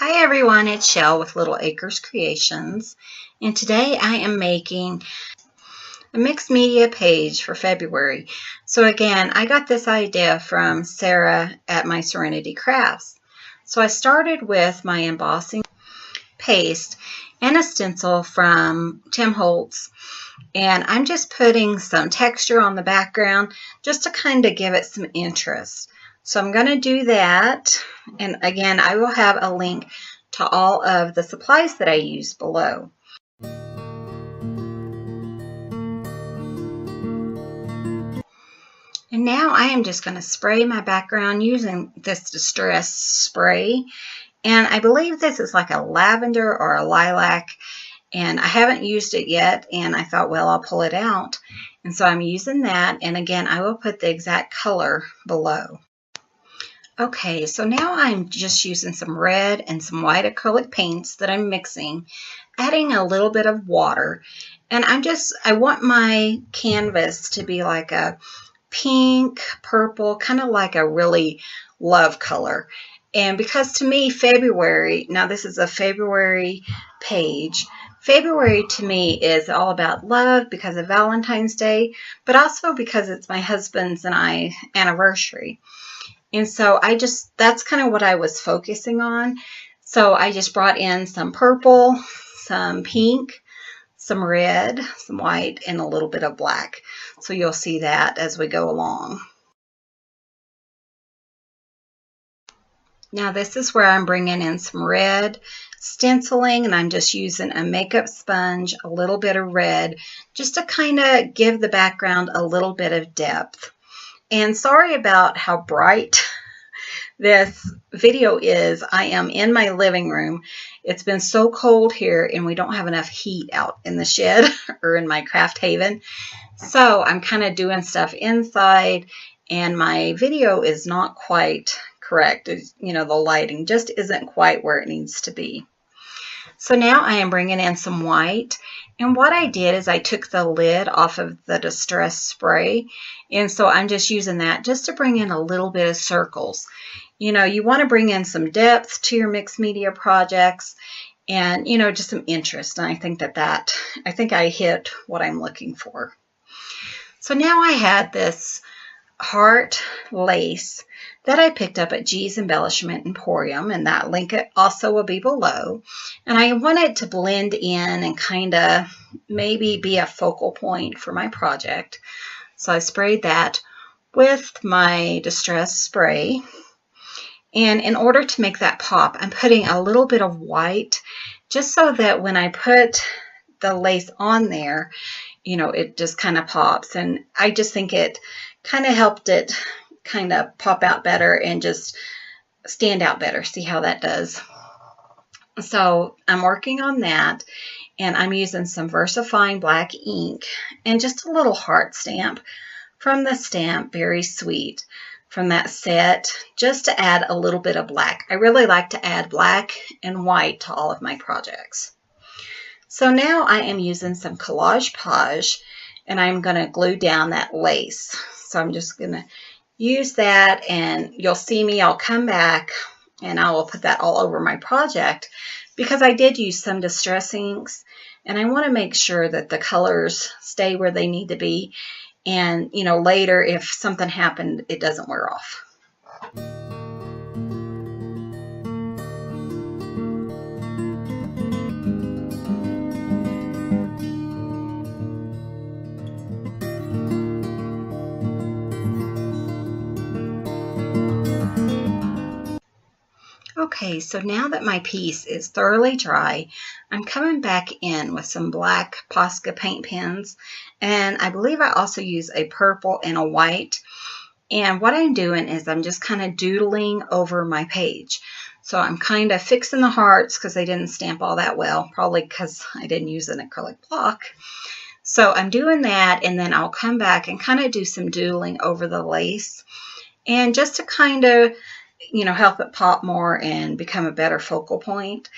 Hi everyone, it's Shell with Little Acres Creations, and today I am making a mixed media page for February. So again, I got this idea from Sara at myserenitycrafts. So I started with my embossing paste and a stencil from Tim Holtz, and I'm just putting some texture on the background just to kind of give it some interest. So I'm going to do that, and again I will have a link to all of the supplies that I use below. And now I am just going to spray my background using this Distress spray, and I believe this is like a lavender or a lilac, and I haven't used it yet, and I thought, well, I'll pull it out, and so I'm using that, and again I will put the exact color below. Okay, so now I'm just using some red and some white acrylic paints that I'm mixing, adding a little bit of water, and I want my canvas to be like a pink, purple, kind of like a really love color. And because to me, February, now this is a February page, February to me is all about love because of Valentine's Day, but also because it's my husband's and I anniversary. And so that's kind of what I was focusing on. So I just brought in some purple, some pink, some red, some white, and a little bit of black. So you'll see that as we go along. Now this is where I'm bringing in some red stenciling, and I'm just using a makeup sponge, a little bit of red, just to kind of give the background a little bit of depth. And sorry about how bright this video is. I am in my living room. It's been so cold here and we don't have enough heat out in the shed or in my craft haven. So I'm kind of doing stuff inside and my video is not quite correct. You know, the lighting just isn't quite where it needs to be. So now I am bringing in some white, and what I did is I took the lid off of the Distress spray, and so I'm just using that just to bring in a little bit of circles. You know, you want to bring in some depth to your mixed media projects and, you know, just some interest, and I think I think I hit what I'm looking for. So now I had this heart lace that I picked up at G's Embellishment Emporium, and that link also will be below. And I want it to blend in and kind of maybe be a focal point for my project. So I sprayed that with my Distress spray. And in order to make that pop, I'm putting a little bit of white just so that when I put the lace on there, you know, it just kind of pops. And I just think it kind of helped it kind of pop out better and just stand out better. See how that does? So I'm working on that, and I'm using some VersaFine black ink and just a little heart stamp from the stamp Beary Sweet from that set, just to add a little bit of black. I really like to add black and white to all of my projects. So now I am using some Collage Page, and I'm going to glue down that lace. So I'm just going to use that, and you'll see me, I'll come back and I will put that all over my project because I did use some Distress inks, and I want to make sure that the colors stay where they need to be, and you know, later if something happened, it doesn't wear off. Okay, so now that my piece is thoroughly dry, I'm coming back in with some black Posca paint pens, and I believe I also use a purple and a white. And what I'm doing is I'm just kind of doodling over my page. So I'm kind of fixing the hearts because they didn't stamp all that well, probably because I didn't use an acrylic block. So I'm doing that, and then I'll come back and kind of do some doodling over the lace, and just to kind of, you know, help it pop more and become a better focal point.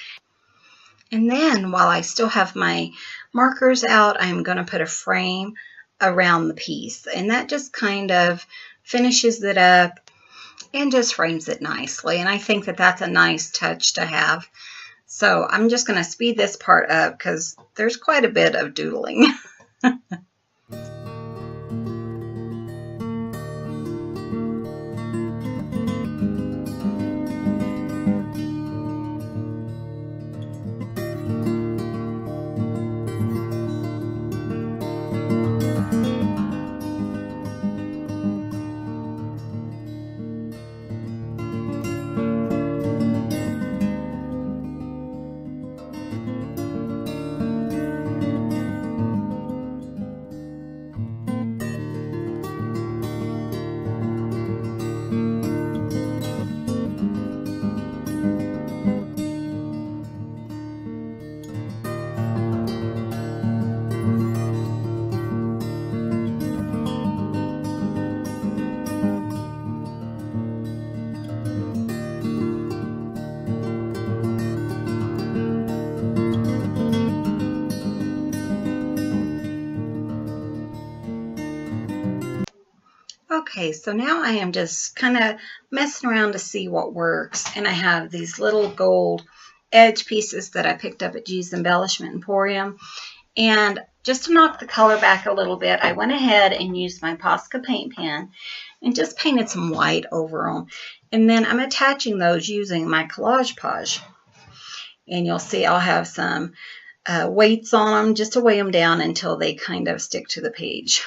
And then while I still have my markers out, I'm going to put a frame around the piece, and that just kind of finishes it up and just frames it nicely. And I think that that's a nice touch to have. So I'm just going to speed this part up because there's quite a bit of doodling. Okay, so now I am just kind of messing around to see what works. And I have these little gold edge pieces that I picked up at G's Embellishment Emporium. And just to knock the color back a little bit, I went ahead and used my Posca paint pen and just painted some white over them. And then I'm attaching those using my Collage Podge. And you'll see I'll have some weights on them just to weigh them down until they kind of stick to the page.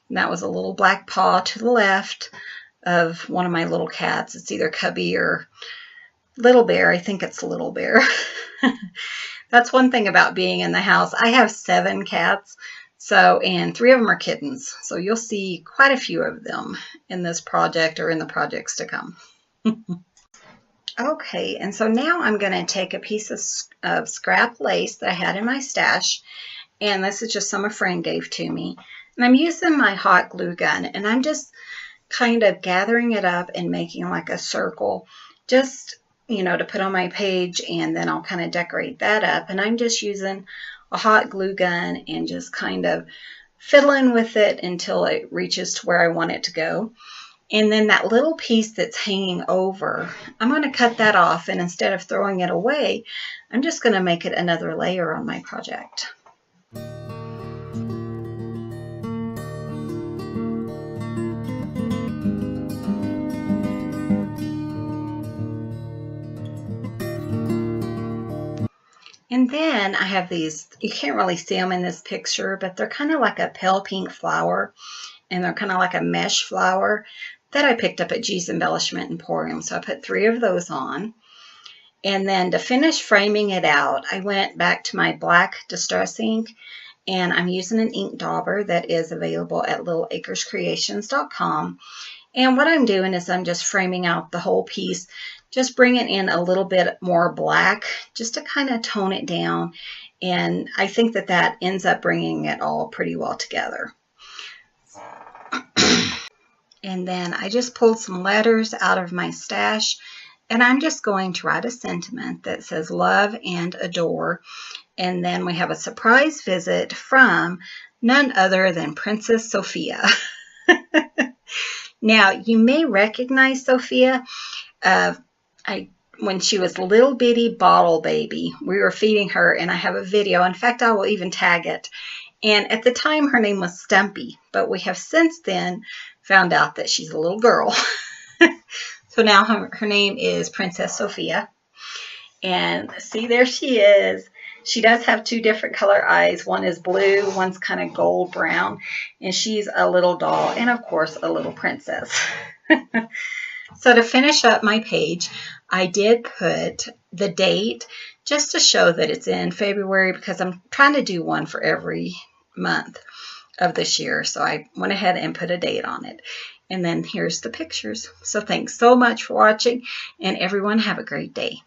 And that was a little black paw to the left of one of my little cats. It's either Cubby or Little Bear. I think it's Little Bear. That's one thing about being in the house. I have 7 cats, and 3 of them are kittens. So you'll see quite a few of them in this project or in the projects to come. Okay, and so now I'm going to take a piece of scrap lace that I had in my stash, and this is just some a friend gave to me. And I'm using my hot glue gun, and I'm just kind of gathering it up and making like a circle, just, you know, to put on my page, and then I'll kind of decorate that up. And I'm just using a hot glue gun and just kind of fiddling with it until it reaches to where I want it to go. And then that little piece that's hanging over, I'm going to cut that off, and instead of throwing it away, I'm just going to make it another layer on my project. And then I have these, you can't really see them in this picture, but they're kind of like a pale pink flower, and they're kind of like a mesh flower that I picked up at G's Embellishment Emporium. So I put 3 of those on. And then to finish framing it out, I went back to my black distress ink, and I'm using an ink dauber that is available at littleacrescreations.com. And what I'm doing is I'm just framing out the whole piece, just bringing in a little bit more black just to kind of tone it down. And I think that that ends up bringing it all pretty well together. And then I just pulled some letters out of my stash, and I'm just going to write a sentiment that says love and adore. And then we have a surprise visit from none other than Princess Sophia. Now, you may recognize Sophia. When she was little bitty bottle baby, we were feeding her, and I have a video. In fact, I will even tag it. And at the time, her name was Stumpy, but we have since then found out that she's a little girl. So now her name is Princess Sophia. And see, there she is. She does have 2 different color eyes. One is blue, one's kind of gold brown. And she's a little doll and, of course, a little princess. So to finish up my page, I did put the date just to show that it's in February, because I'm trying to do one for every month of this year. So I went ahead and put a date on it. And then here's the pictures. So thanks so much for watching, and everyone have a great day.